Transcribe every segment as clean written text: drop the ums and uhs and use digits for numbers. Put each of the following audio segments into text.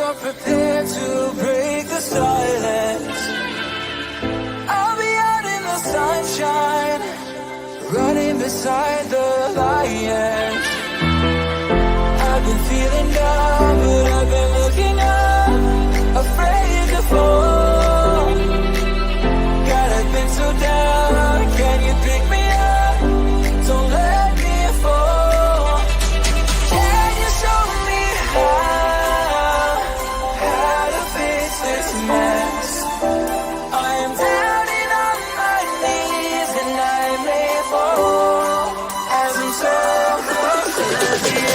are prepared to break the silence. I'll be out in the sunshine, running beside the lions. I've been feeling down, but I've been looking up, afraid to fall. God, I've been so down, can you pick me up? Don't let me fall. Can you show me how to fix this mess? I am down and on my knees, and I may fall as I'm so close to the end.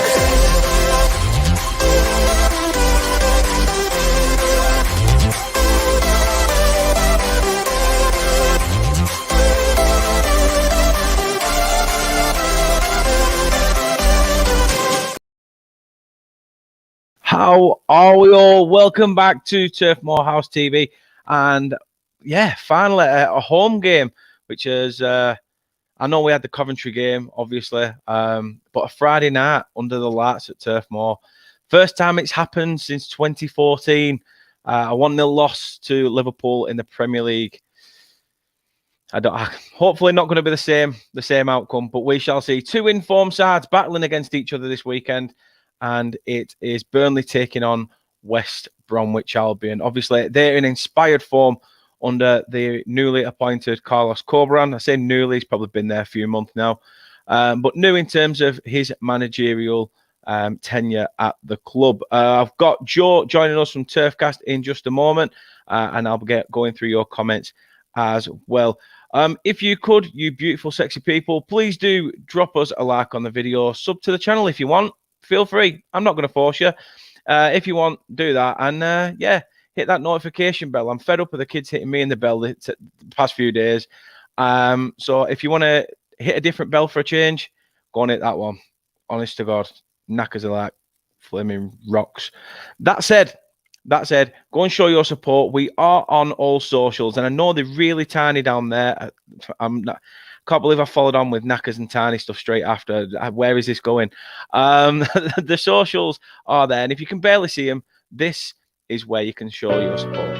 How are we all? Welcome back to Turf Moor House TV. And yeah, finally a home game, which is, I know we had the Coventry game, obviously, but a Friday night under the lights at Turf Moor. First time it's happened since 2014. A 1-0 loss to Liverpool in the Premier League. Hopefully not going to be the same outcome, but we shall see. Two informed sides battling against each other this weekend. And it is Burnley taking on West Bromwich Albion. Obviously, they're in inspired form under the newly appointed Carlos Corberán. I say newly, he's probably been there a few months now. But new in terms of his managerial tenure at the club. I've got Joe joining us from Turfcast in just a moment, and I'll get going through your comments as well. If you could, you beautiful, sexy people, please do drop us a like on the video. Sub to the channel if you want. Feel free. I'm not going to force you. If you want, do that. And yeah, hit that notification bell. I'm fed up with the kids hitting me in the bell the past few days. So if you want to hit a different bell for a change, go and hit that one. Honest to God, knackers are like flaming rocks. That said, go and show your support. We are on all socials, and I know they're really tiny down there. Can't believe I followed on with knackers and tiny stuff straight after. Where is this going? The socials are there, and if you can barely see them, this is where you can show your support.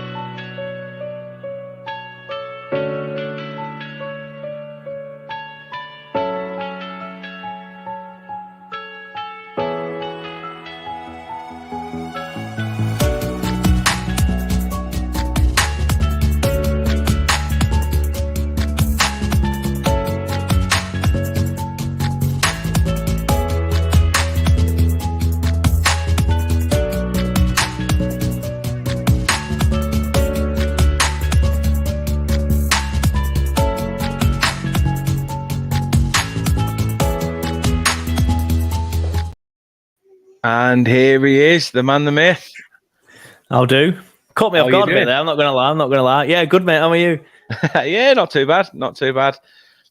And here he is, the man, the myth. I'll do. Caught me off guard a bit there. I'm not going to lie. Yeah, good, mate. How are you? Yeah, not too bad.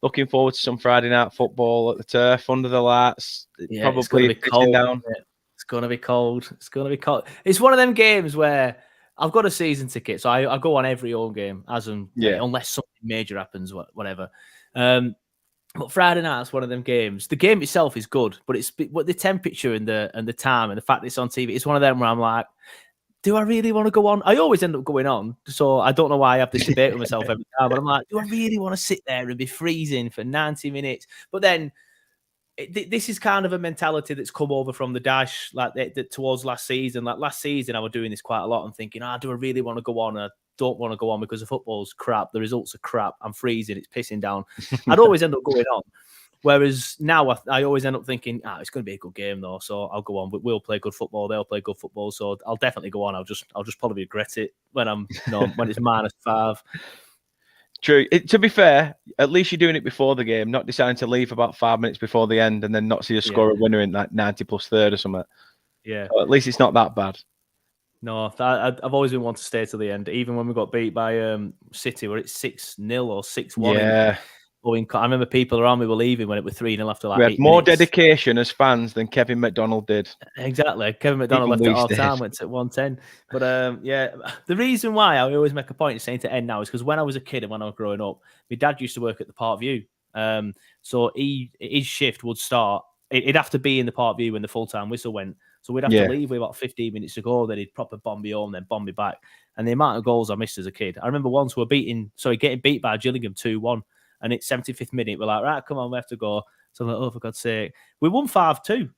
Looking forward to some Friday night football at the turf under the lights. Yeah, probably it's going to be cold. It's going to be cold. It's one of them games where I've got a season ticket, so I go on every home game, unless something major happens, whatever. But Friday night's one of them games. The game itself is good, but the temperature and the time and the fact that it's on TV, it's one of them where I'm like, do I really want to go on? I always end up going on, so I don't know why I have this debate with myself every time. But I'm like, do I really want to sit there and be freezing for 90 minutes? But then this is kind of a mentality that's come over from the dash, like towards last season. Like last season, I was doing this quite a lot and thinking, do I really want to go on? I don't want to go on because the football's crap. The results are crap. I'm freezing. It's pissing down. I'd always end up going on. Whereas now I always end up thinking, it's going to be a good game though, so I'll go on. We'll play good football. They'll play good football, so I'll definitely go on. I'll just probably regret it when when it's -5. True. To be fair, at least you're doing it before the game, not deciding to leave about 5 minutes before the end and then not see a score a winner in like 90 plus third or something. Yeah. So at least it's not that bad. No, I've always been one to stay to the end, even when we got beat by City, where it's 6-0 or 6-1. Yeah. I remember people around me were leaving when it was 3-0 after like 8 minutes. We had more dedication as fans than Kevin McDonald did. Exactly. Kevin McDonald left at half time, went to 110. But yeah, the reason why I always make a point of saying to end now is because when I was a kid and when I was growing up, my dad used to work at the Park View. So his shift would start. It'd have to be in the Park View when the full-time whistle went. So we'd have to leave with about 15 minutes to go. Then he'd proper bomb me home, then bomb me back. And the amount of goals I missed as a kid. I remember once we were getting beat by Gillingham 2-1. And it's 75th minute. We're like, right, come on, we have to go. So I'm like, oh, for God's sake. We won 5-2.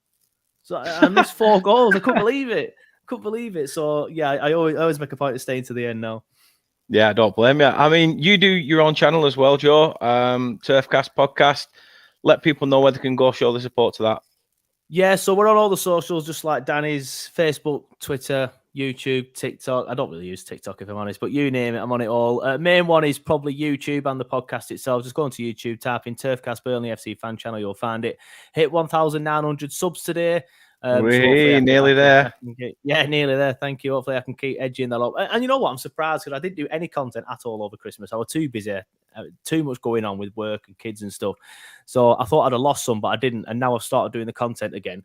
So I missed 4 goals. I couldn't believe it. So, yeah, I always make a point of staying to the end now. Yeah, I don't blame you. I mean, you do your own channel as well, Joe. Turfcast Podcast. Let people know where they can go show the support to that. Yeah, so we're on all the socials, just like Danny's, Facebook, Twitter, YouTube, TikTok. I don't really use TikTok, if I'm honest, but you name it, I'm on it all. Main one is probably YouTube and the podcast itself. Just go into YouTube, type in Turfcast Burnley FC fan channel, you'll find it. Hit 1,900 subs today. Nearly there. Nearly there. Thank you. Hopefully I can keep edging that up. And you know what? I'm surprised because I didn't do any content at all over Christmas. I was too busy. Too much going on with work and kids and stuff. So I thought I'd have lost some, but I didn't. And now I've started doing the content again.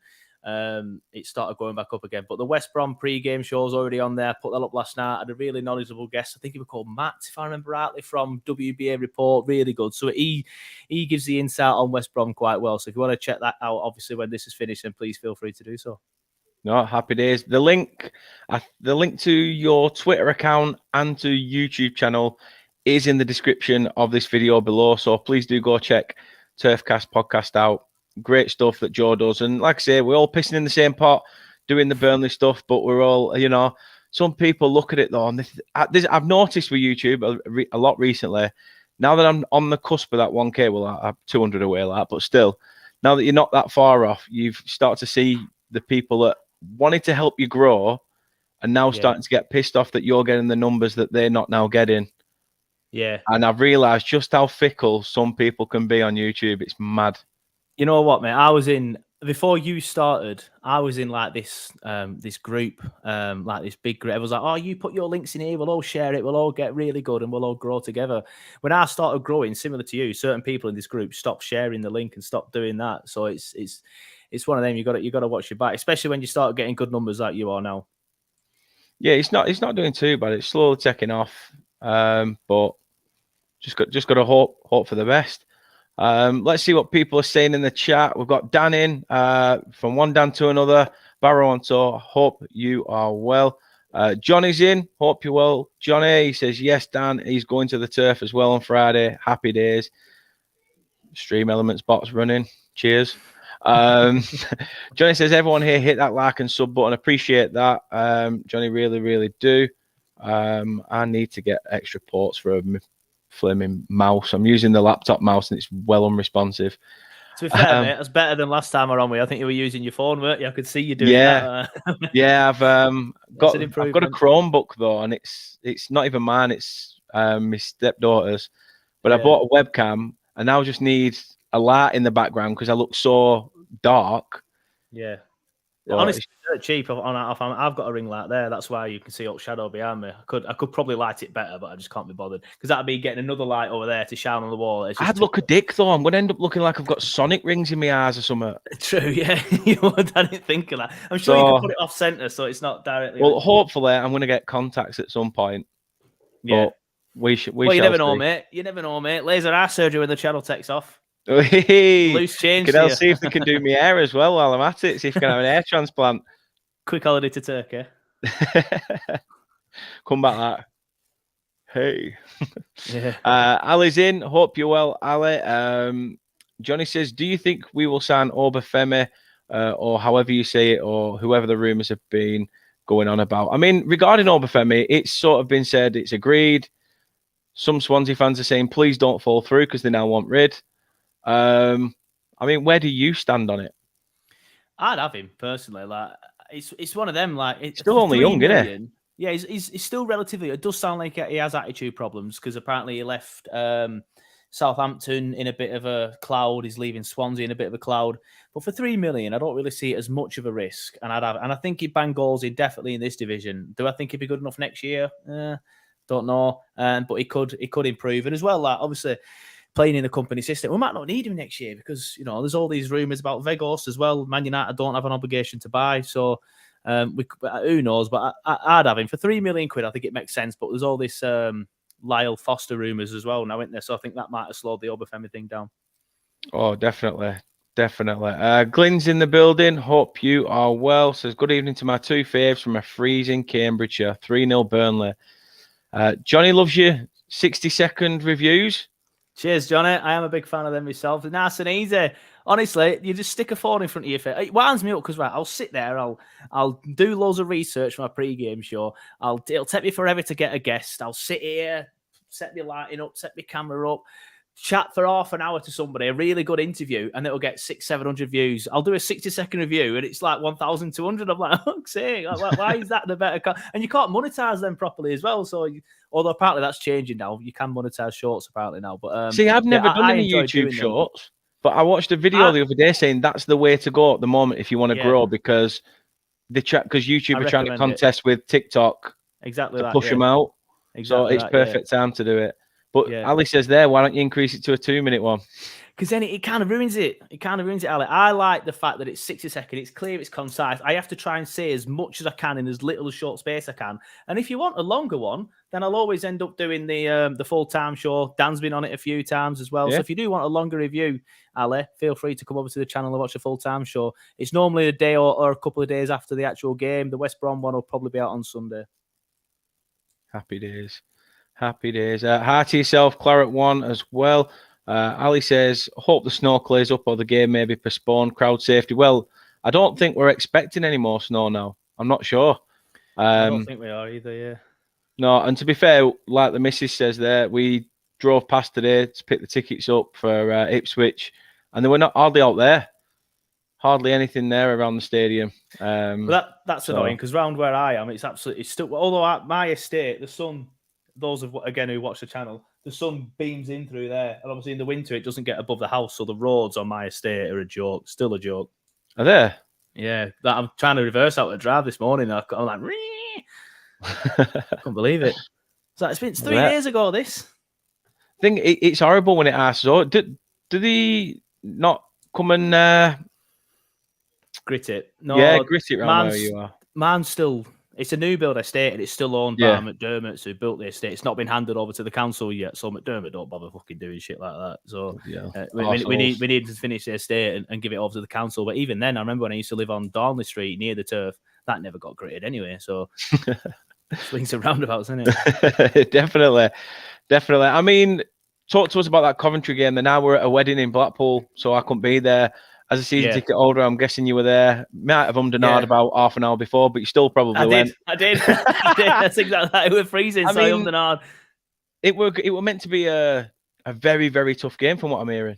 It started going back up again. But the West Brom pre-game show's already on there. I put that up last night. I had a really knowledgeable guest. I think he was called Matt, if I remember rightly, from WBA Report. Really good. So he gives the insight on West Brom quite well. So if you want to check that out, obviously when this is finished, then please feel free to do so. No, happy days. The link to your Twitter account and to YouTube channel is in the description of this video below. So please do go check Turfcast Podcast out. Great stuff that Joe does. And like I say, we're all pissing in the same pot, doing the Burnley stuff, but we're all, some people look at it though. And I've noticed with YouTube a lot recently, now that I'm on the cusp of that 1K, well, I'm 200 away like that, but still, now that you're not that far off, you've started to see the people that wanted to help you grow and now starting to get pissed off that you're getting the numbers that they're not now getting. Yeah. And I've realised just how fickle some people can be on YouTube. It's mad. You know what, mate? Before you started, I was in like this this group, like this big group. I was like, oh, you put your links in here, we'll all share it, we'll all get really good and we'll all grow together. When I started growing, similar to you, certain people in this group stopped sharing the link and stopped doing that. So it's one of them. You got to watch your back, especially when you start getting good numbers like you are now. Yeah, it's not doing too bad. It's slowly taking off. But just got to hope for the best. Let's see what people are saying in the chat. We've got Dan in from one Dan to another. Barrow on tour. Hope you are well. Johnny's in. Hope you're well. Johnny, he says, yes, Dan. He's going to the turf as well on Friday. Happy days. Stream Elements bots running. Cheers. Johnny says, everyone here hit that like and sub button. Appreciate that. Johnny, really, really do. I need to get extra ports for a flaming mouse. I'm using the laptop mouse and it's well unresponsive. To be fair, mate, that's better than last time I was on with you. I think you were using your phone, weren't you? I could see you doing that. Yeah, I've got a Chromebook though, and it's not even mine. It's my stepdaughter's. But I bought a webcam, and now I just need a light in the background because I look so dark. Yeah. Honestly, they're cheap. I've got a ring light there. That's why you can see up shadow behind me. I could probably light it better, but I just can't be bothered because that'd be getting another light over there to shine on the wall. I'd look a dick though. I'm going to end up looking like I've got Sonic rings in my eyes or something. True, yeah. I didn't think of that. I'm sure you can put it off center so it's not directly. Well, hopefully, I'm going to get contacts at some point. Yeah. But you never know, mate. You never know, mate. Laser eye surgery when the channel takes off. Hey, loose change. I'll see if they can do me hair as well while I'm at it. See if I can have an hair transplant. Quick holiday to Turkey. Come back that. Hey. Yeah. Ali's in. Hope you're well, Ali. Johnny says, do you think we will sign Obafemi or however you say it, or whoever the rumours have been going on about? I mean, regarding Obafemi, it's sort of been said, it's agreed. Some Swansea fans are saying, please don't fall through because they now want rid. I mean, where do you stand on it? I'd have him personally. Like, it's one of them. Like, it's still only young, isn't it? Yeah, he's still relatively. It does sound like he has attitude problems because apparently he left Southampton in a bit of a cloud. He's leaving Swansea in a bit of a cloud. But for $3 million, I don't really see it as much of a risk. And I think he'd bang goals indefinitely in this division. Do I think he'd be good enough next year? Don't know. But he could improve. And as well, like obviously, playing in the company system, we might not need him next year because there's all these rumours about Vegas as well. Man United don't have an obligation to buy, so who knows? But I'd have him for £3 million. I think it makes sense. But there's all this Lyle Foster rumours as well now, isn't there? So I think that might have slowed the Obafemi thing down. Oh, definitely. Definitely. Glyn's in the building. Hope you are well. Says, good evening to my two faves from a freezing Cambridgeshire. 3-0 Burnley. Johnny loves you 60-second reviews. Cheers, Johnny. I am a big fan of them myself. They're nice and easy. Honestly, you just stick a phone in front of your face. It winds me up because I'll sit there, I'll do loads of research for my pre-game show. It'll take me forever to get a guest. I'll sit here, set my lighting up, set my camera up, chat for half an hour to somebody, a really good interview, and it'll get 600-700 views. I'll do a 60-second review and it's like 1,200. I'm like, oh, say, why is that the better? And you can't monetize them properly as well. So, although apparently that's changing now, you can monetize shorts apparently now. But see, I've never done any YouTube shorts, but I watched a video the other day saying that's the way to go at the moment if you want to grow, because YouTube are trying to contest with TikTok to push them out. Exactly, so it's perfect time to do it. But Ali says there, why don't you increase it to a 2-minute one? Because then it kind of ruins it. It kind of ruins it, Ali. I like the fact that it's 60 seconds. It's clear, it's concise. I have to try and say as much as I can in as little as short space I can. And if you want a longer one, then I'll always end up doing the full-time show. Dan's been on it a few times as well. Yeah. So if you do want a longer review, Ali, feel free to come over to the channel and watch a full-time show. It's normally a day or a couple of days after the actual game. The West Brom one will probably be out on Sunday. Happy days. Happy days. Hi to yourself, Claret 1 as well. Ali says, hope the snow clears up or the game may be postponed. Crowd safety. Well, I don't think we're expecting any more snow now. I'm not sure. I don't think we are either, yeah. No, and to be fair, like the missus says there, we drove past today to pick the tickets up for Ipswich, and they were not hardly out there. Hardly anything there around the stadium. That's annoying, because round where I am, it's still, although my estate, the sun, those of again who watch the channel, the sun beams in through there, and obviously in the winter it doesn't get above the house, so the roads on my estate are a joke, still a joke. Are there? Yeah, I'm trying to reverse out the drive this morning. I'm like, I can't believe it. It's been 3 days ago. This thing, it's horrible when it asks. So, did he not come and grit it? No, yeah, grit it around where you are. Man's still. It's a new build estate and it's still owned by McDermott, who built the estate. It's not been handed over to the council yet, so McDermott don't bother fucking doing shit like that. So we need to finish the estate and give it over to the council. But even then, I remember when I used to live on Darnley Street near the turf, that never got gritted anyway. So swings and roundabouts, isn't it? Definitely. I mean, talk to us about that Coventry game. Now we're at a wedding in Blackpool, so I couldn't be there. As a season ticket holder, I'm guessing you were there. Might have ummed and ahed about half an hour before, but you still probably went. I did. That's exactly that. It was freezing, so I ummed and ahed. It were meant to be a very, very tough game from what I'm hearing.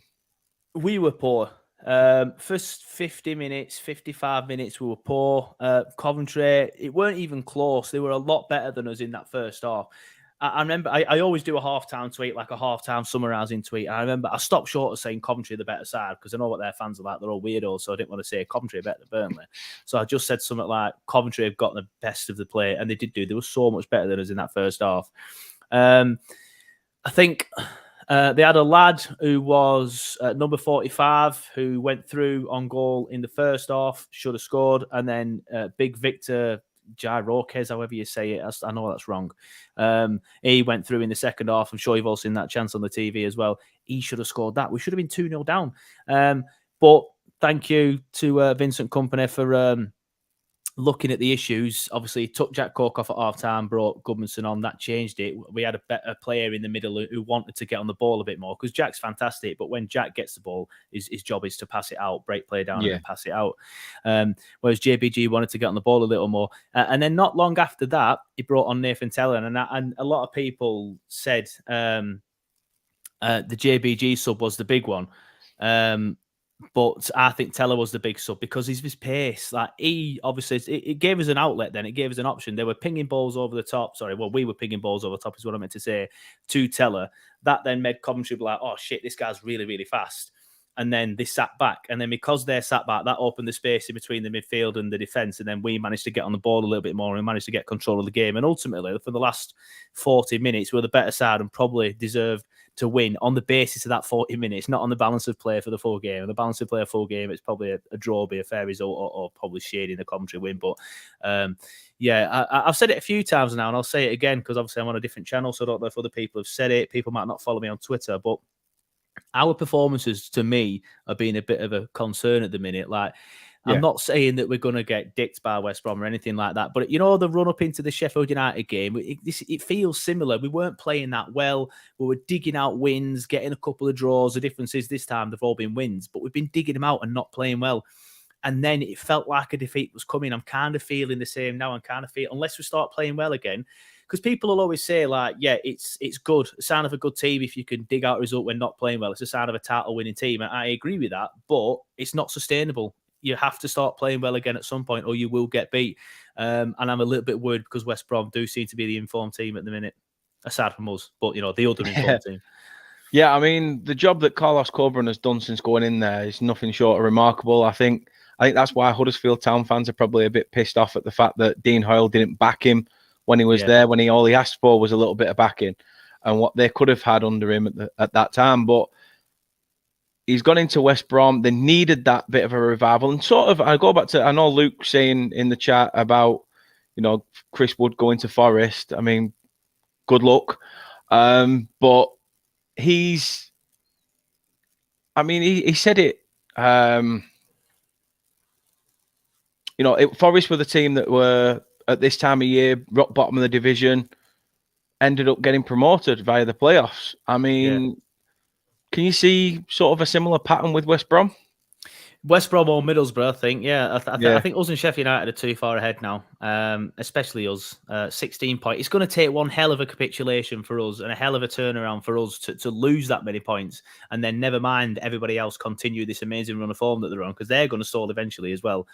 We were poor. First 50 minutes, 55 minutes, we were poor. Coventry, it weren't even close. They were a lot better than us in that first half. I remember I always do a halftime tweet, like a halftime summarising tweet. I remember I stopped short of saying Coventry the better side because I know what their fans are like. They're all weirdos, so I didn't want to say Coventry are better than Burnley. So I just said something like Coventry have got the best of the play, and they did do. They were so much better than us in that first half. I think they had a lad who was number 45 who went through on goal in the first half, should have scored, and then Big Victor Gyroquez, however you say it, I know that's wrong. He went through in the second half. I'm sure you've all seen that chance on the TV as well. He should have scored that. We should have been 2-0 down. But thank you to Vincent Kompany for looking at the issues. Obviously, he took Jack Cork off at half-time, brought Goodmanson on. That changed it. We had a better player in the middle who wanted to get on the ball a bit more, because Jack's fantastic, but when Jack gets the ball, his job is to pass it out, break play down and pass it out. Whereas JBG wanted to get on the ball a little more. And then not long after that, he brought on Nathan Tellen, and a lot of people said the JBG sub was the big one. But I think Teller was the big sub because he's his pace. Like, he obviously, it gave us an outlet then. It gave us an option. They were pinging balls over the top. We were pinging balls over the top is what I meant to say, to Teller. That then made Coventry be like, oh shit, this guy's really, really fast. And then they sat back. And then because they sat back, that opened the space in between the midfield and the defence. And then we managed to get on the ball a little bit more and managed to get control of the game. And ultimately, for the last 40 minutes, we were the better side and probably deserved to win on the basis of that 40 minutes, not on the balance of play for the full game. And the balance of play full game, it's probably a draw, be a fair result, or probably shading the Coventry win. But I've said it a few times now, and I'll say it again because obviously I'm on a different channel, so I don't know if other people have said it. People might not follow me on Twitter, but our performances, to me, are being a bit of a concern at the minute. Like, I'm not saying that we're going to get dicked by West Brom or anything like that, but the run up into the Sheffield United game, it feels similar. We weren't playing that well. We were digging out wins, getting a couple of draws. The difference is this time they've all been wins, but we've been digging them out and not playing well. And then it felt like a defeat was coming. I'm kind of feeling the same now. I'm kind of feeling, unless we start playing well again, because people will always say, like, yeah, it's good. A sign of a good team if you can dig out a result when not playing well. It's a sign of a title-winning team. And I agree with that, but it's not sustainable. You have to start playing well again at some point or you will get beat. And I'm a little bit worried because West Brom do seem to be the informed team at the minute, aside from us, but, the other informed team. Yeah, I mean, the job that Carlos Coburn has done since going in there is nothing short of remarkable. I think that's why Huddersfield Town fans are probably a bit pissed off at the fact that Dean Hoyle didn't back him when he was there, when all he asked for was a little bit of backing and what they could have had under him at that time. But he's gone into West Brom. They needed that bit of a revival. And sort of, I go back to, I know Luke saying in the chat about, Chris Wood going to Forest. I mean, good luck. But he said it, Forest were the team that were at this time of year, rock bottom of the division, ended up getting promoted via the playoffs. I mean, can you see sort of a similar pattern with West Brom? West Brom or Middlesbrough, I think. Yeah, I think us and Sheffield United are too far ahead now, especially us. 16 points. It's going to take one hell of a capitulation for us and a hell of a turnaround for us to lose that many points, and then never mind everybody else continue this amazing run of form that they're on, because they're going to stall eventually as well.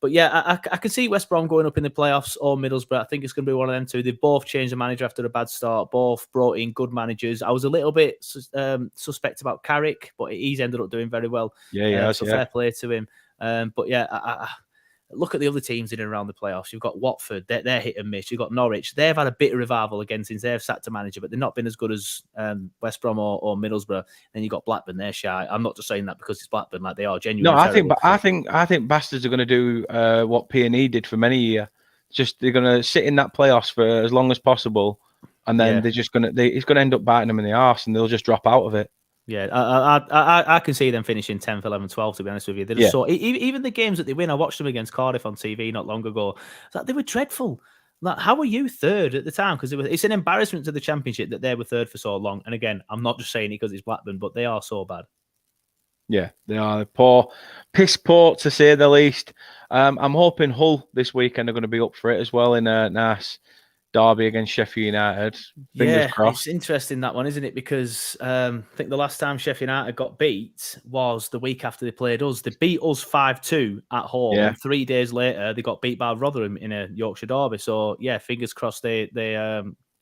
But yeah, I can see West Brom going up in the playoffs or Middlesbrough. I think it's going to be one of them two. They've both changed the manager after a bad start. Both brought in good managers. I was a little bit suspect about Carrick, but he's ended up doing very well. Fair play to him. But yeah, I look at the other teams in and around the playoffs. You've got Watford, they're hit and miss. You've got Norwich. They've had a bit of revival again since they've sacked a manager, but they've not been as good as West Brom or Middlesbrough. Then you've got Blackburn, they're shy. I'm not just saying that because it's Blackburn, like they are genuinely terrible. I think bastards are going to do what P&E did for many years. Just they're going to sit in that playoffs for as long as possible, and then they're just going to it's going to end up biting them in the arse, and they'll just drop out of it. Yeah, I can see them finishing 10th, 11th, 12th, to be honest with you. They just even the games that they win, I watched them against Cardiff on TV not long ago. They were dreadful. Like, how were you third at the time? Because it's an embarrassment to the Championship that they were third for so long. And again, I'm not just saying it because it's Blackburn, but they are so bad. Yeah, they are poor, piss poor to say the least. I'm hoping Hull this weekend are going to be up for it as well in a nice derby against Sheffield United. Fingers crossed. It's interesting, that one, isn't it? Because I think the last time Sheffield United got beat was the week after they played us. They beat us 5-2 at home. And 3 days later, they got beat by Rotherham in a Yorkshire derby. So, yeah, fingers crossed they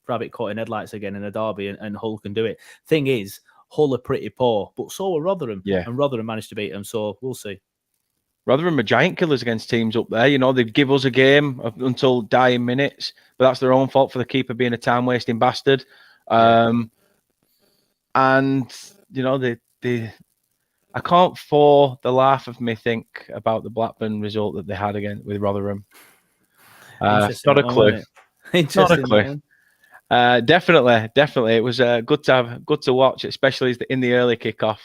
rabbit caught in headlights again in a derby and Hull can do it. Thing is, Hull are pretty poor, but so are Rotherham. Yeah. And Rotherham managed to beat them, so we'll see. Rotherham are giant killers against teams up there. They'd give us a game until dying minutes, but that's their own fault for the keeper being a time-wasting bastard. And, they I can't for the life of me think about the Blackburn result that they had again with Rotherham. Not a clue. Not a clue. Definitely. It was good to watch, especially in the early kickoff.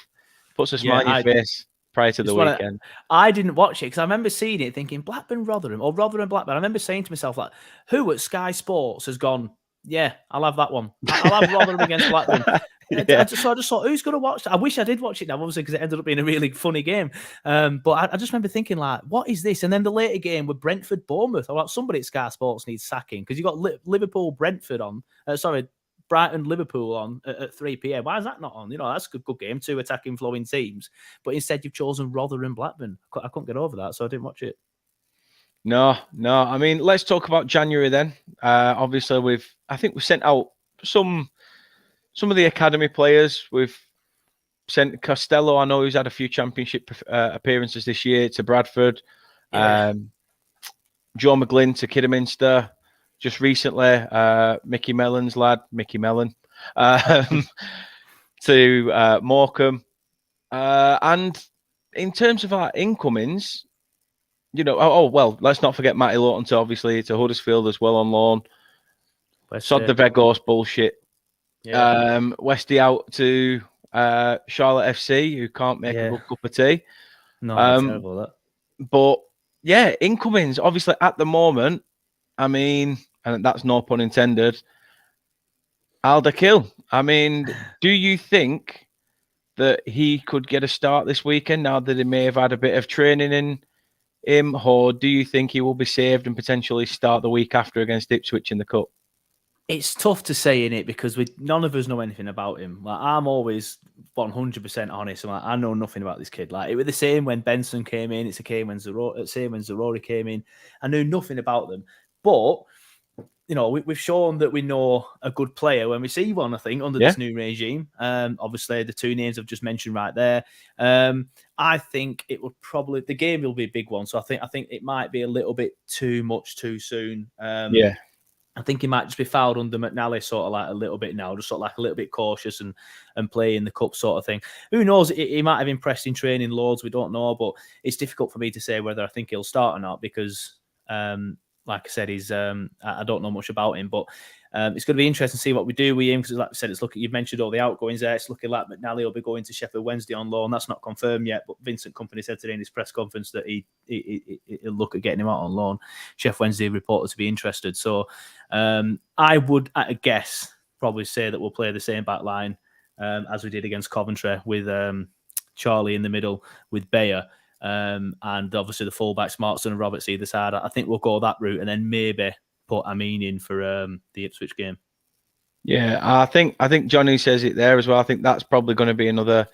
Puts a smile on your face prior to the weekend. I didn't watch it because I remember seeing it thinking Blackburn Rotherham or Rotherham Blackburn. I remember saying to myself, like, who at Sky Sports has gone, yeah, I'll have that one. I'll have Rotherham against Blackburn. So I just thought, who's going to watch that? I wish I did watch it now, obviously, because it ended up being a really funny game. But I just remember thinking, like, what is this? And then the later game with Brentford Bournemouth. I was like, somebody at Sky Sports needs sacking because you got Liverpool Brentford on. Brighton Liverpool on at 3 p.m. Why is that not on? That's a good game, 2 attacking flowing teams. But instead, you've chosen Rotherham Blackburn. I couldn't get over that, so I didn't watch it. No. I mean, let's talk about January then. Obviously, I think we've sent out some of the academy players. We've sent Costello, I know he's had a few championship appearances this year, to Bradford. Yeah. Joe McGlynn to Kidderminster. Just recently, Mickey Mellon's lad, Mickey Mellon, to Morecambe. And in terms of our incomings, let's not forget Matty Lawton to Huddersfield as well on loan. Sod the Vegos bullshit. Yeah. Westy out to Charlotte FC, who can't make a good cup of tea. No, terrible that. But yeah, incomings, obviously at the moment, I mean, and that's no pun intended, Alder Kill. I mean, do you think that he could get a start this weekend now that he may have had a bit of training in him, or do you think he will be saved and potentially start the week after against Ipswich in the Cup? It's tough to say in it because none of us know anything about him. Like, I'm always 100% honest. I know nothing about this kid. Like, it was the same when Benson came in. It's the same when Zarori came in. I knew nothing about them. But, you know, we've shown that we know a good player when we see one, I think, under this new regime. Obviously, the two names I've just mentioned right there. I think it would probably... The game will be a big one. So I think it might be a little bit too much too soon. I think he might just be fouled under McNally sort of like a little bit now, just sort of like a little bit cautious and play in the cup sort of thing. Who knows? He might have impressed in training loads. We don't know, but it's difficult for me to say whether I think he'll start or not because, like I said, I don't know much about him, but it's going to be interesting to see what we do with him because, like I said, you've mentioned all the outgoings there. It's looking like McNally will be going to Sheffield Wednesday on loan. That's not confirmed yet, but Vincent Kompany said today in his press conference that he'll look at getting him out on loan. Sheffield Wednesday reported to be interested. So I would, at a guess, probably say that we'll play the same back line as we did against Coventry with Charlie in the middle with Bayer. And obviously the fullbacks, Martson and Roberts either side. I think we'll go that route and then maybe put Amin in for the Ipswich game. Yeah, I think Johnny says it there as well. I think that's probably going to be another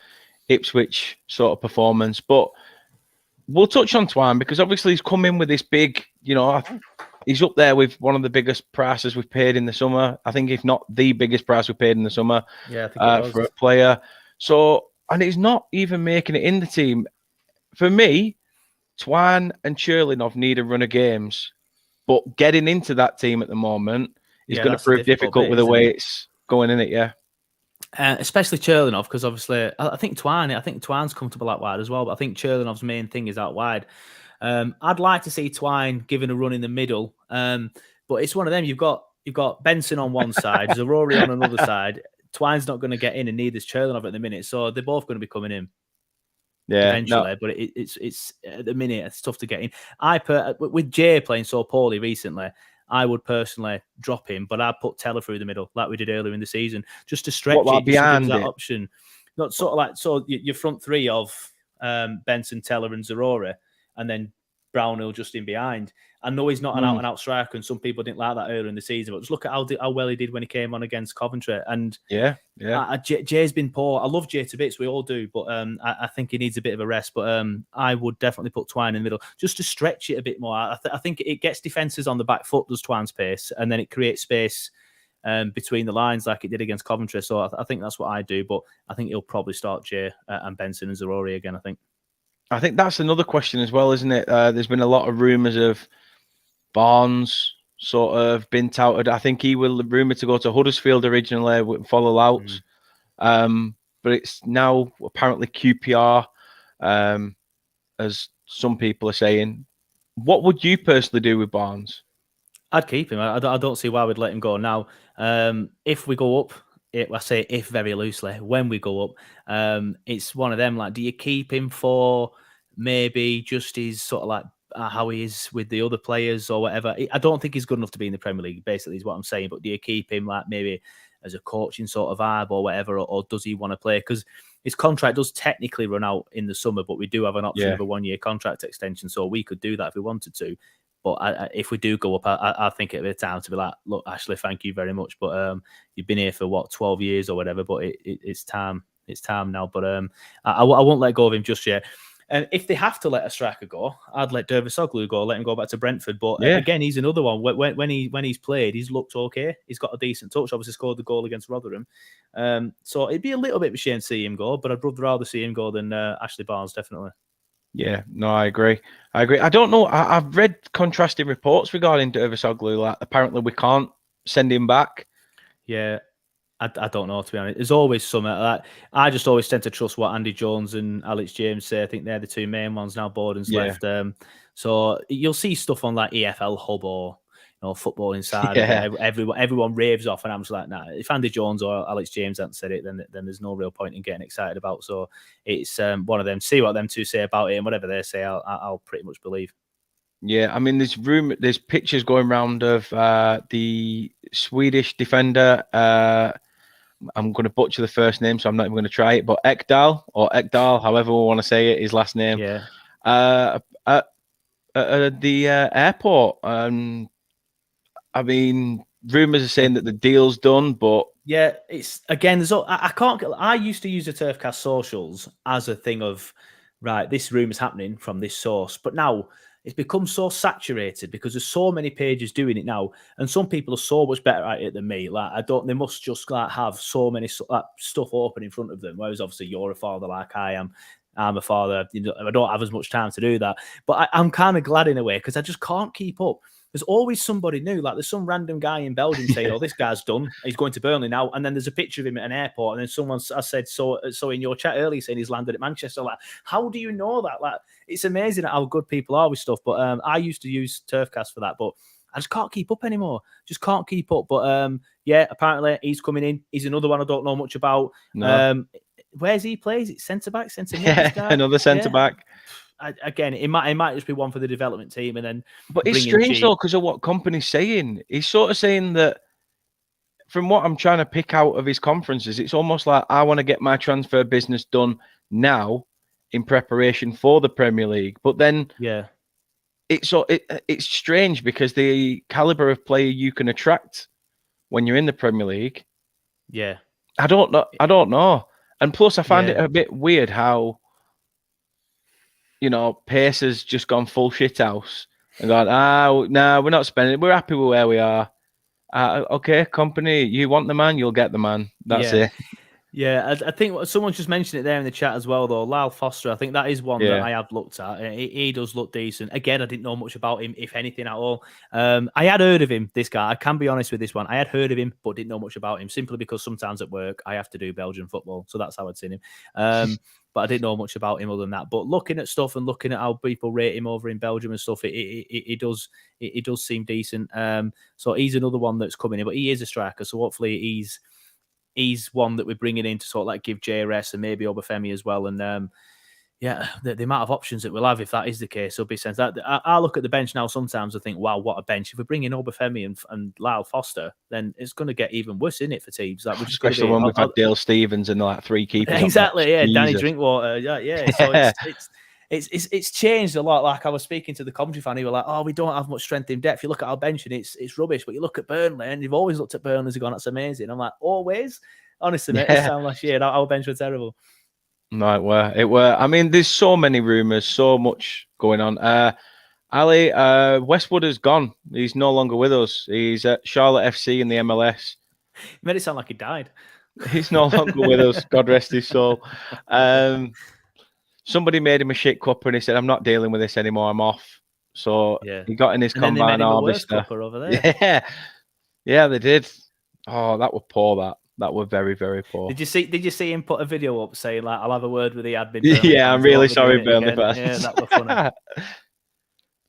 Ipswich sort of performance. But we'll touch on Twine because obviously he's come in with this big, he's up there with one of the biggest prices we've paid in the summer. I think if not the biggest price we've paid in the summer for a player. So, and he's not even making it in the team. For me, Twine and Cherlinov need a run of games. But getting into that team at the moment is going to prove difficult with the way it's going in it, especially Cherlinov, because obviously I think Twine's comfortable out wide as well, but I think Cherlinov's main thing is out wide. I'd like to see Twine given a run in the middle, but it's one of them. You've got Benson on one side, Zarori on another side. Twine's not going to get in, and neither's Cherlinov at the minute, so they're both going to be coming in. Yeah, eventually, but it's at the minute it's tough to get in. With Jay playing so poorly recently, I would personally drop him, but I'd put Teller through the middle like we did earlier in the season, just to stretch it behind that option. Not sort of like your front three of Benson, Teller, and Zarori, and then Brownhill just in behind. I know he's not an out-and-out striker, and some people didn't like that earlier in the season, but just look at how well he did when he came on against Coventry. And Jay's been poor. I love Jay to bits, we all do, but I think he needs a bit of a rest. But I would definitely put Twine in the middle just to stretch it a bit more. I think it gets defences on the back foot, does Twine's pace, and then it creates space between the lines like it did against Coventry. So I think that's what I do, but I think he'll probably start Jay and Benson and Zarori again, I think that's another question as well, isn't it? There's been a lot of rumours of Barnes sort of been touted. I think he was rumoured to go to Huddersfield originally with follow out. But it's now apparently QPR, as some people are saying. What would you personally do with Barnes? I'd keep him. I don't see why we'd let him go now. If we go up, I say if very loosely, when we go up, it's one of them. Like, do you keep him for maybe just his sort of like how he is with the other players or whatever? I don't think he's good enough to be in the Premier League, basically, is what I'm saying. But do you keep him like maybe as a coaching sort of vibe or whatever, or does he want to play? Because his contract does technically run out in the summer, but we do have an option of a 1-year contract extension, so we could do that if we wanted to. But if we do go up, I think it'd be time to be like, look, Ashley, thank you very much, but you've been here for 12 years or whatever, but it's time. It's time now. But I won't let go of him just yet. And if they have to let a striker go, I'd let Dervisoglu go, let him go back to Brentford. But again, he's another one. When he's played, he's looked okay. He's got a decent touch. Obviously, scored the goal against Rotherham. So it'd be a little bit of a shame to see him go, but I'd rather see him go than Ashley Barnes, definitely. Yeah, no, I agree. I don't know. I've read contrasting reports regarding Dervisoglu. Like, apparently, we can't send him back. Yeah. I don't know, to be honest. There's always something like that. I just always tend to trust what Andy Jones and Alex James say. I think they're the two main ones now. Borden's left. So you'll see stuff on like EFL Hub or football inside of it. Everyone raves off, and I'm just like, nah. If Andy Jones or Alex James hadn't said it, then there's no real point in getting excited about. So it's one of them. See what them two say about it, and whatever they say, I'll pretty much believe. Yeah, I mean, there's pictures going around of the Swedish defender. I'm going to butcher the first name, so I'm not even going to try it. But Ekdal, however we want to say it, his last name. Yeah. At the airport. I mean, rumours are saying that the deal's done, but yeah, it's again. I used to use the Turfcast socials as a thing of right. This rumour's happening from this source, but now it's become so saturated because there's so many pages doing it now, and some people are so much better at it than me. Like they must just have so many stuff open in front of them. Whereas obviously you're a father like I am. I'm a father. I don't have as much time to do that, but I'm kind of glad in a way because I just can't keep up. There's always somebody new. Like there's some random guy in Belgium saying, "Oh, this guy's done. He's going to Burnley now." And then there's a picture of him at an airport. And then someone I said, "So in your chat earlier, saying he's landed at Manchester." Like, how do you know that? Like, it's amazing how good people are with stuff. But I used to use Turfcast for that, but I just can't keep up anymore. Just can't keep up. But yeah, apparently he's coming in. He's another one I don't know much about. No. Where's he plays? It's centre back, centre mid. Yeah, another centre back. Again, it might just be one for the development team, and then. But it's strange though, because of what company's saying. He's sort of saying that, from what I'm trying to pick out of his conferences, it's almost like I want to get my transfer business done now, in preparation for the Premier League. But then, yeah, it's strange because the caliber of player you can attract when you're in the Premier League. Yeah, I don't know. And plus, I find it a bit weird how, Pace has just gone full shithouse and gone, no, we're not spending it. We're happy with where we are. Okay, company, you want the man, you'll get the man. That's it. Yeah, I think someone's just mentioned it there in the chat as well, though. Lyle Foster, I think that is one that I have looked at. He does look decent. Again, I didn't know much about him, if anything at all. I had heard of him, this guy. I can be honest with this one. I had heard of him, but didn't know much about him, simply because sometimes at work I have to do Belgian football. So that's how I'd seen him. But I didn't know much about him other than that. But looking at stuff and looking at how people rate him over in Belgium and stuff, it does seem decent. So he's another one that's coming in, but he is a striker. So hopefully he's one that we're bringing in to sort of like give JRS and maybe Obafemi as well. And the amount of options that we'll have, if that is the case, will be sense. I look at the bench now sometimes, I think, wow, what a bench. If we bring in Obafemi and Lyle Foster, then it's going to get even worse, isn't it, for teams? Like, especially when we've had Dale Stevens and like three keepers. Exactly, yeah. Jesus. Danny Drinkwater, yeah. So it's changed a lot. Like I was speaking to the commentary fan, he were like, "Oh, we don't have much strength in depth. You look at our bench and it's rubbish. But you look at Burnley, and you've always looked at Burnley and gone, that's amazing." I'm like, always? Honestly, mate, this time last year, our bench was terrible. No, it were. I mean, there's so many rumours, so much going on. Ali, Westwood has gone. He's no longer with us. He's at Charlotte FC in the MLS. He made it sound like he died. He's no longer with us. God rest his soul. Somebody made him a shit cupper and he said, "I'm not dealing with this anymore. I'm off." So he got in his combine harvester. Over there. Yeah, they did. Oh, that were poor. That were very, very poor. Did you see him put a video up saying like, "I'll have a word with the admin"? Yeah, I'm really sorry, Burnley fans. Yeah, that was funny.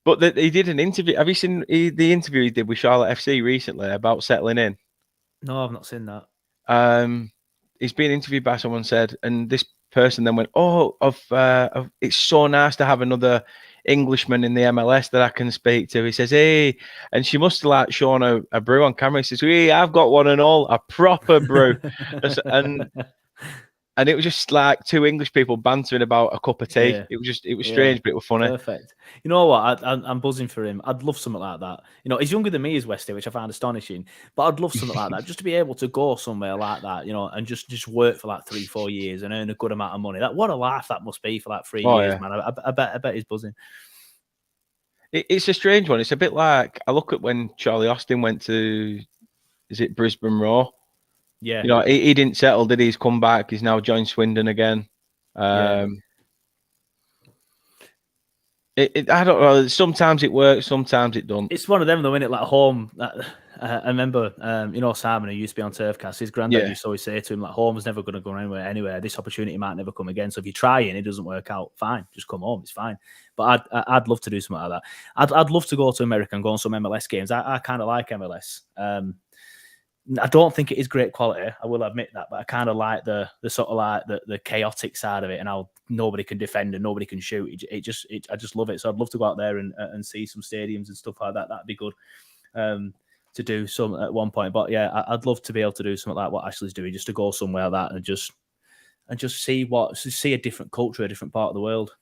But he did an interview. Have you seen the interview he did with Charlotte FC recently about settling in? No, I've not seen that. He's been interviewed by someone said, and this person then went, it's so nice to have another Englishman in the MLS that I can speak to. He says, "Hey," and she must have like shown a brew on camera. He says, "Hey, I've got one and all, a proper brew." And it was just like two English people bantering about a cup of tea. Yeah. It was strange, but it was funny. Perfect. You know what? I'm buzzing for him. I'd love something like that. He's younger than me as Westy, which I found astonishing. But I'd love something like that, just to be able to go somewhere like that, and just work for like 3-4 years and earn a good amount of money. What a life that must be for like 3 years, man. I bet he's buzzing. It's a strange one. It's a bit like I look at when Charlie Austin went to, is it Brisbane Roar? Yeah, he didn't settle, did he? He's come back. He's now joined Swindon again. I don't know. Sometimes it works, sometimes it don't. It's one of them though, isn't it? Like home. I remember, Simon, who used to be on Turfcast, his granddad used to always say to him, like, home's never going to go anywhere. This opportunity might never come again. So if you try and it doesn't work out, fine, just come home. It's fine. But I'd love to do something like that. I'd love to go to America and go on some MLS games. I kind of like MLS. I don't think it is great quality. I will admit that, but I kind of like the sort of like the chaotic side of it, and how nobody can defend and nobody can shoot. I just love it. So I'd love to go out there and see some stadiums and stuff like that. That'd be good to do some at one point. But yeah, I'd love to be able to do something like what Ashley's doing, just to go somewhere like that and just see a different culture, a different part of the world.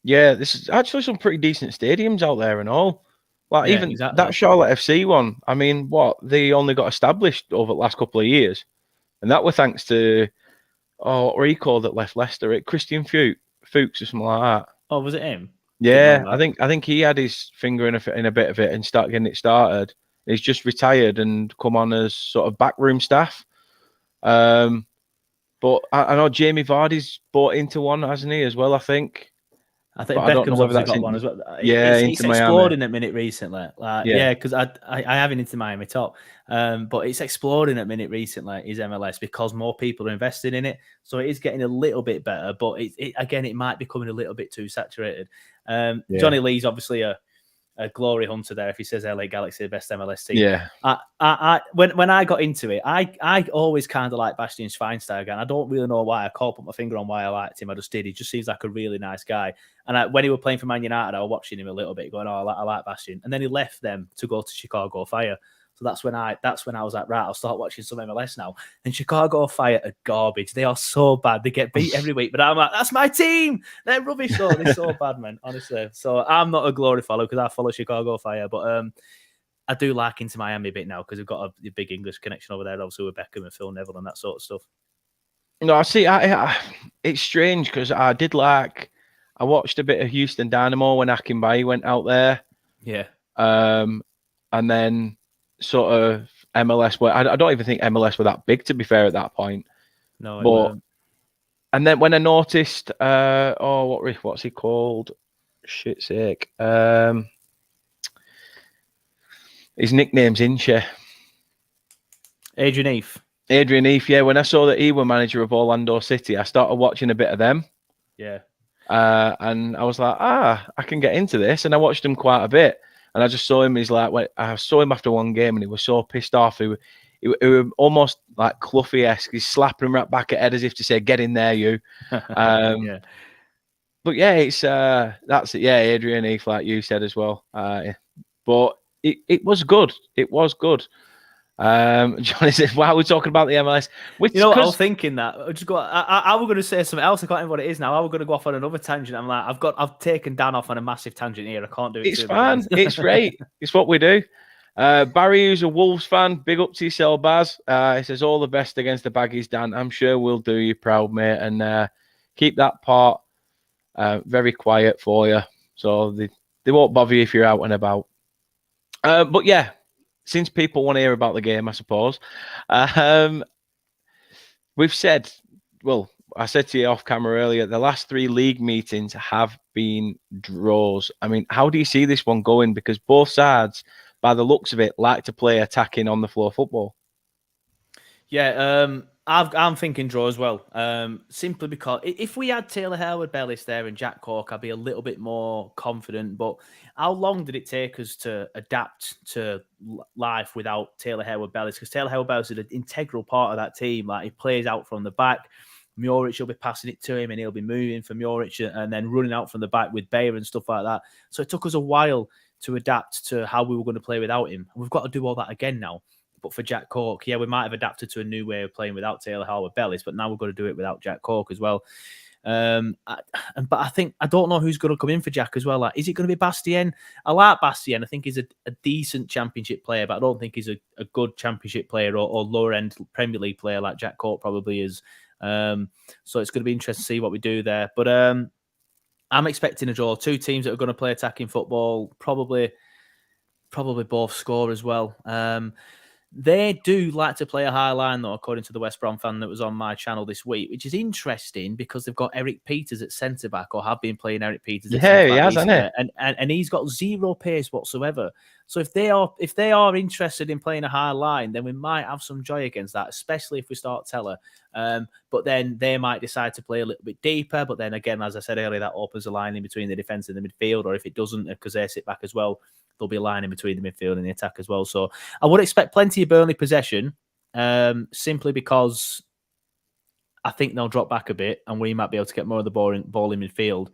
Yeah, this is actually some pretty decent stadiums out there and all. Like, Yeah, even exactly. that Charlotte FC one, I mean, they only got established over the last couple of years. And that was thanks to, what he called it, left Leicester, Christian Fuchs or something like that. Oh, was it him? Yeah, I think he had his finger in a bit of it and start getting it started. He's just retired and come on as sort of backroom staff. But I know Jamie Vardy's bought into one, hasn't he, as well, I think. I think Beckham's obviously got one as well. Yeah, it's exploding at minute recently. Because I have it into Miami top, but it's exploding at minute recently. Is MLS, because more people are investing in it, so it is getting a little bit better. But it might be becoming a little bit too saturated. Johnny Lee's obviously a glory hunter there. If he says LA Galaxy the best MLS team, yeah. When I got into it, I always kind of liked Bastian Schweinsteiger, and I don't really know why. I can't put my finger on why I liked him. I just did. He just seems like a really nice guy. And when he was playing for Man United, I was watching him a little bit, going, "Oh, I like Bastian." And then he left them to go to Chicago Fire. So that's when I was like, right, I'll start watching some MLS now. And Chicago Fire are garbage. They are so bad. They get beat every week. But I'm like, that's my team. They're rubbish though. They're so bad, man. Honestly. So I'm not a glory follower because I follow Chicago Fire. But I do like Inter Miami a bit now because we've got a big English connection over there, obviously with Beckham and Phil Neville and that sort of stuff. No, I see. It's strange because I watched a bit of Houston Dynamo when Akinbaye went out there. Yeah. And then sort of MLS, where I don't even think MLS were that big, to be fair, at that point. No, but and then when I noticed, what's he called? Shit's sake. His nickname's Inche. Adrian Heath, yeah. When I saw that he was manager of Orlando City, I started watching a bit of them. Yeah. And I was like, I can get into this. And I watched him quite a bit. And I just saw him. I saw him after one game, and he was so pissed off. He was almost like Cloughy-esque. He's slapping him right back at head as if to say, "Get in there, you." Yeah. But yeah, it's that's it. Yeah, Adrian Heath, like you said as well. But it was good. It was good. Johnny says, "Why are we talking about the MLS?" What I was thinking that I was going to say something else. I can't remember what it is now. I was going to go off on another tangent. I'm like, I've taken Dan off on a massive tangent here. I can't do it. It's fine. It's great. It's what we do. Barry, who's a Wolves fan, big up to yourself, Baz. He says, "All the best against the Baggies, Dan. I'm sure we'll do you proud, mate, and keep that part very quiet for you, so they won't bother you if you're out and about." But yeah. Since people want to hear about the game, I suppose, we've said, well, I said to you off camera earlier, the last 3 league meetings have been draws. I mean, how do you see this one going? Because both sides, by the looks of it, like to play attacking on the floor football. Yeah, I'm thinking draw as well. Simply because if we had Taylor Harewood-Bellis there and Jack Cork, I'd be a little bit more confident. But how long did it take us to adapt to life without Taylor Harewood-Bellis? Because Taylor Harewood-Bellis is an integral part of that team. Like, he plays out from the back. Muric will be passing it to him, and he'll be moving for Muric and then running out from the back with Bayer and stuff like that. So it took us a while to adapt to how we were going to play without him. And we've got to do all that again now. But for Jack Cork, yeah, we might have adapted to a new way of playing without Taylor Harewood-Bellis, but now we've got to do it without Jack Cork as well. But I don't know who's going to come in for Jack as well. Like, is it going to be Bastien? I like Bastien. I think he's a decent championship player, but I don't think he's a good championship player or lower end Premier League player like Jack Cork probably is. So it's going to be interesting to see what we do there. But I'm expecting a draw. 2 teams that are going to play attacking football, probably both score as well. They do like to play a high line, though, according to the West Brom fan that was on my channel this week, which is interesting because they've got Eric Peters at centre back, or have been playing Eric Peters at centre back. He has, hasn't he? And he's got zero pace whatsoever. So if they are interested in playing a high line, then we might have some joy against that, especially if we start Teller. But then they might decide to play a little bit deeper. But then again, as I said earlier, that opens a line in between the defence and the midfield. Or if it doesn't, because they sit back as well, there'll be a line in between the midfield and the attack as well. So I would expect plenty of Burnley possession, simply because I think they'll drop back a bit and we might be able to get more of the ball in midfield.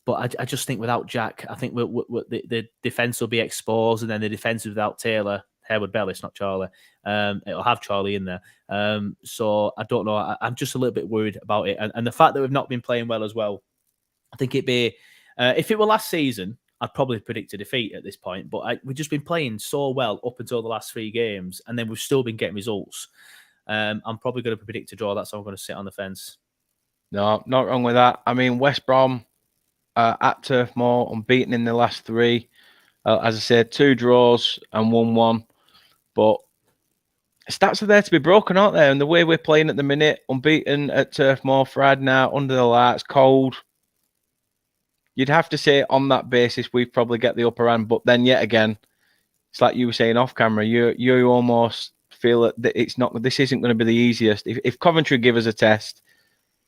But I just think without Jack, I think the defence will be exposed, and then the defence without Taylor, Harewood Bellis, not Charlie, it'll have Charlie in there. So I don't know. I'm just a little bit worried about it. And the fact that we've not been playing well as well, I think it'd be, if it were last season, I'd probably predict a defeat at this point. But we've just been playing so well up until the last 3 games, and then we've still been getting results. I'm probably going to predict a draw. That's how I'm going to sit on the fence. No, not wrong with that. I mean, West Brom at Turf Moor, unbeaten in the last 3. As I said, 2 draws and 1-1. But stats are there to be broken, aren't they? And the way we're playing at the minute, unbeaten at Turf Moor, Friday night, under the lights, cold. You'd have to say on that basis we probably get the upper hand. But then yet again, it's like you were saying off camera, you almost feel that it's not. This isn't going to be the easiest. If Coventry give us a test,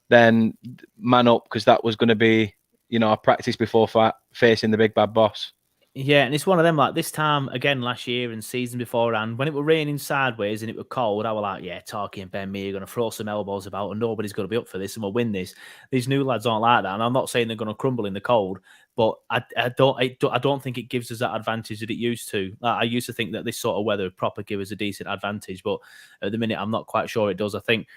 then man up, because that was going to be, a practice before facing the big bad boss. Yeah, and it's one of them, like this time again last year and season beforehand, when it were raining sideways and it were cold, I was like, yeah, Tarky and Ben Mee are going to throw some elbows about and nobody's going to be up for this and we'll win this. These new lads aren't like that, and I'm not saying they're going to crumble in the cold, but I don't think it gives us that advantage that it used to. I used to think that this sort of weather would proper give us a decent advantage, but at the minute I'm not quite sure it does. I think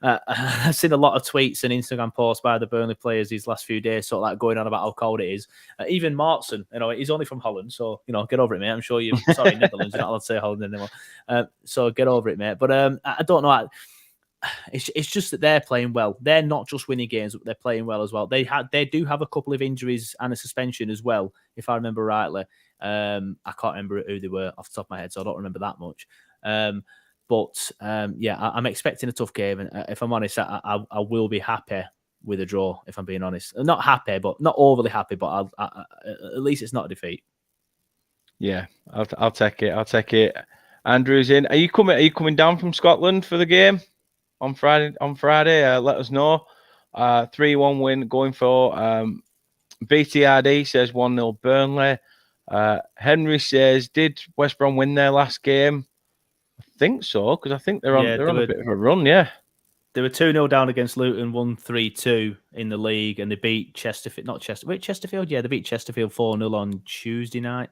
I've seen a lot of tweets and Instagram posts by the Burnley players these last few days, sort of like going on about how cold it is. Even Martson, he's only from Holland, so get over it, mate. I'm sure you're sorry, Netherlands, you're not allowed to say Holland anymore. So get over it, mate. But I don't know. It's just that they're playing well. They're not just winning games, but they're playing well as well. They do have a couple of injuries and a suspension as well, if I remember rightly. I can't remember who they were off the top of my head, so I don't remember that much. But I'm expecting a tough game, and if I'm honest, I will be happy with a draw. If I'm being honest, not happy, but not overly happy. But at least it's not a defeat. Yeah, I'll take it. I'll take it. Andrew's in. Are you coming down from Scotland for the game on Friday? Let us know. 3-1 win going for. BTRD says 1-0 Burnley. Henry says, did West Brom win their last game? I think so, because I think they're on a bit of a run, yeah. They were 2-0 down against Luton, 1-3-2 in the league, and they beat Chesterfield. Chesterfield? Yeah, they beat Chesterfield 4-0 on Tuesday night.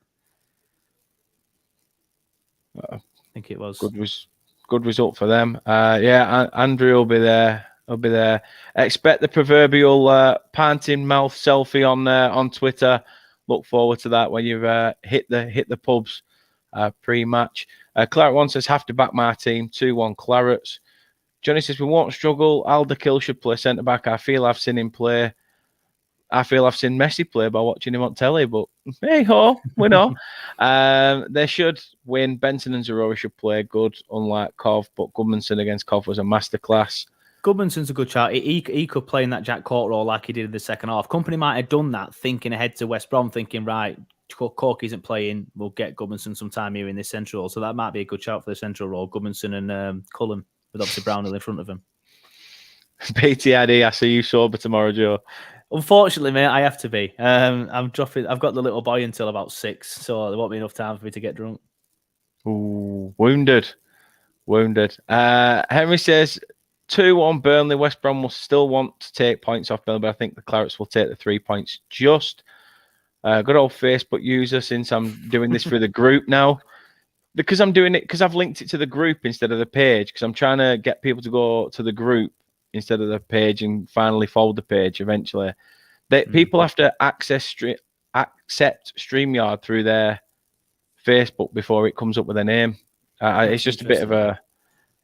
I think it was. Good result for them. Andrew will be there. Expect the proverbial panting mouth selfie on Twitter. Look forward to that when you've hit the pubs pre-match. Claret 1 says, have to back my team. 2-1 Clarets. Johnny says, we won't struggle. Alderkill should play centre-back. I feel I've seen him play. I feel I've seen Messi play by watching him on telly, but hey-ho, we know. They should win. Benson and Zarori should play good, unlike Cov, but Goodmanson against Cov was a masterclass. Goodmanson's a good shout. He could play in that Jack Court role like he did in the second half. Company might have done that, thinking ahead to West Brom, thinking, right, Cork isn't playing, we'll get Goodmanson some time here in this central role. So that might be a good shout for the central role. Goodmanson and Cullen, with obviously Brownhill in front of him. BTID, I see you sober tomorrow, Joe. Unfortunately, mate, I have to be. I've got the little boy until about 6, so there won't be enough time for me to get drunk. Ooh, wounded. Henry says 2-1 Burnley. West Brom will still want to take points off Burnley, but I think the Clarets will take the 3 points just. Good old Facebook user, since I'm doing this for the group now. Because I'm doing it, because I've linked it to the group instead of the page, because I'm trying to get people to go to the group instead of the page and finally fold the page eventually. People have to accept StreamYard through their Facebook before it comes up with a name. It's just a bit of a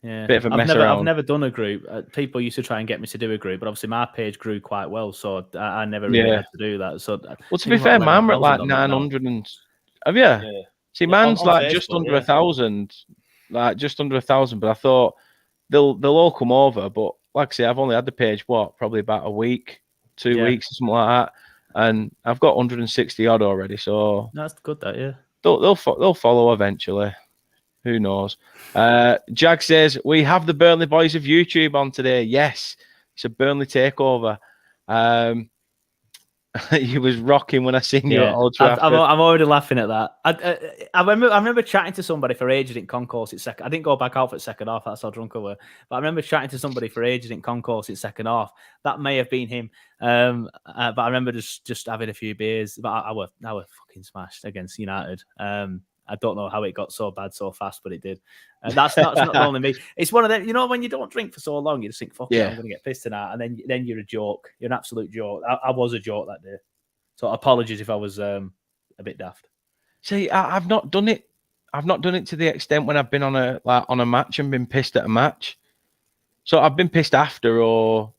mess around. I've never done a group. People used to try and get me to do a group, but obviously my page grew quite well, so I never really had to do that. So, well, to be fair, mine were at like 900 and... Have you? Yeah. See, man's on like Facebook, just under 1,000, But I thought they'll all come over. But like I say, I've only had the page probably about a week, 2 weeks, something like that, and I've got 160 odd already. So that's good. That they'll follow eventually. Who knows? Jag says we have the Burnley Boys of YouTube on today. Yes, it's a Burnley takeover. He was rocking when I seen you at Old Trafford. I'm already laughing at that. I remember chatting to somebody for ages in concourse at second. I didn't go back out for second half. That's how drunk I were. But I remember chatting to somebody for ages in concourse at second half. That may have been him. But I remember just having a few beers. But I were fucking smashed against United. I don't know how it got so bad so fast, but it did. That's not only me. It's one of them. You know, when you don't drink for so long, you just think, "Fuck yeah, I'm going to get pissed tonight," and then you're a joke. You're an absolute joke. I was a joke that day. So apologies if I was a bit daft. See, I've not done it. I've not done it to the extent when I've been on a match and been pissed at a match. So I've been pissed after or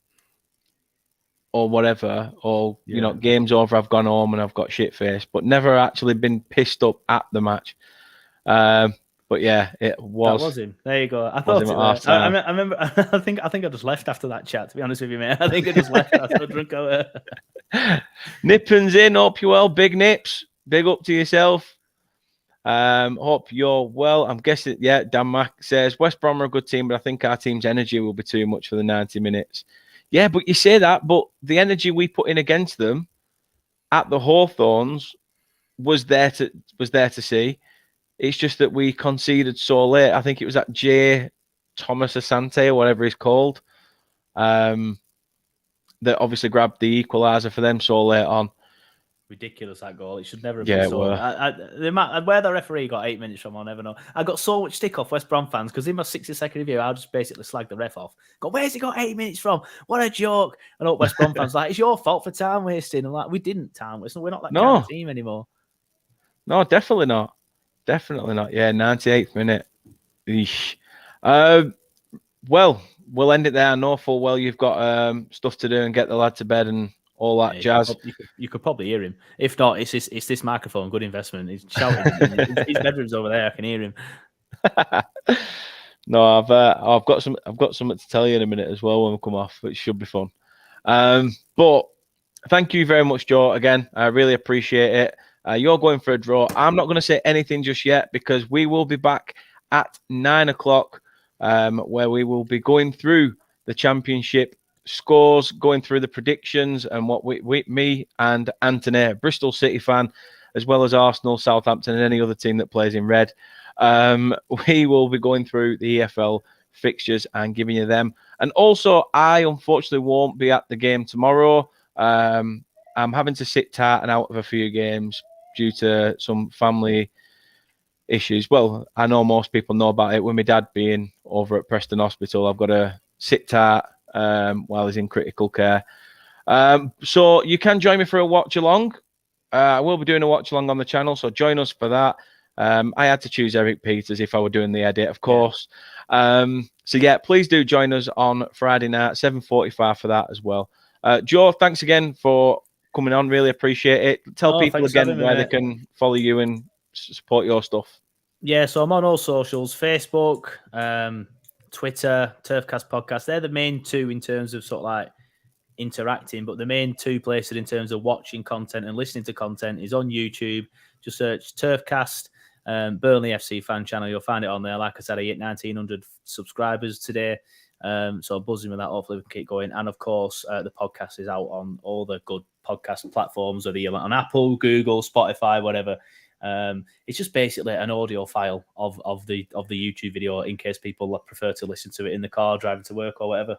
whatever, or you know, game's over, I've gone home and I've got shit faced, but never actually been pissed up at the match. But yeah, it was. That was him. There you go. I thought it was. I remember. I think I just left after that chat. To be honest with you, mate, I think I just left after drunk over. Nippins in. Hope you're well. Big Nips. Big up to yourself. Hope you're well. I'm guessing. Yeah, Dan Mack says West Brom are a good team, but I think our team's energy will be too much for the 90 minutes. Yeah, but you say that, but the energy we put in against them at the Hawthorns was there to see. It's just that we conceded so late. I think it was that J. Thomas Asante or whatever he's called, that obviously grabbed the equaliser for them so late on. Ridiculous, that goal. It should never have been so. Where the referee got 8 minutes from, I'll never know. I got so much stick off West Brom fans because in my 60-second review, I'll just basically slag the ref off. Where's he got 8 minutes from? What a joke. And all West Brom fans like, it's your fault for time wasting. I'm like, we didn't time waste. We're not that kind of team anymore. No, definitely not. Definitely not. Yeah, 98th minute. Eesh. Well, we'll end it there. I know full well you've got stuff to do and get the lad to bed and all that jazz. You could probably hear him. If not, it's this microphone. Good investment. He's shouting. His bedroom's over there. I can hear him. No, I've got something to tell you in a minute as well when we come off, which should be fun. But thank you very much, Joe. Again, I really appreciate it. You're going for a draw. I'm not going to say anything just yet because we will be back at 9 o'clock, where we will be going through the championship scores, going through the predictions, and what me and Anthony, Bristol City fan, as well as Arsenal, Southampton, and any other team that plays in red, we will be going through the EFL fixtures and giving you them. And also, I unfortunately won't be at the game tomorrow. I'm having to sit tight and out of a few games due to some family issues. Well, I know most people know about it. With my dad being over at Preston Hospital, I've got to sit tight while he's in critical care. So you can join me for a watch along. I will be doing a watch along on the channel, so join us for that. I had to choose Eric Peters if I were doing the edit, of course. So yeah, please do join us on Friday night, 7:45 for that as well. Joe, thanks again for coming on. Really appreciate it. Tell people again where they can follow you and support your stuff. Yeah, so I'm on all socials, Facebook, Twitter, Turfcast Podcast. They're the main two in terms of sort of like interacting, but the main two places in terms of watching content and listening to content is on YouTube. Just search Turfcast, Burnley FC fan channel. You'll find it on there. Like I said, I hit 1,900 subscribers today. So buzzing with that. Hopefully we can keep going. And of course, the podcast is out on all the good podcast platforms, whether you're on Apple, Google, Spotify, whatever. It's just basically an audio file of the YouTube video in case people prefer to listen to it in the car, driving to work or whatever.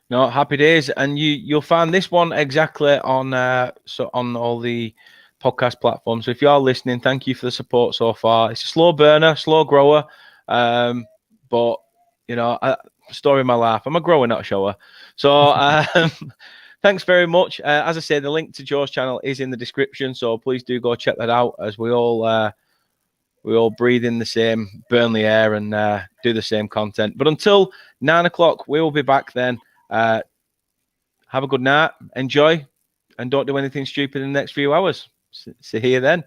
No, happy days. And you'll find this one exactly on all the podcast platforms. So if you are listening, thank you for the support so far. It's a slow burner, slow grower. But you know, story of my life. I'm a grower, not a shower. So thanks very much. As I said, the link to Joe's channel is in the description, so please do go check that out as we all breathe in the same Burnley air and do the same content. But until 9 o'clock, we will be back then. Have a good night, enjoy, and don't do anything stupid in the next few hours. See you then.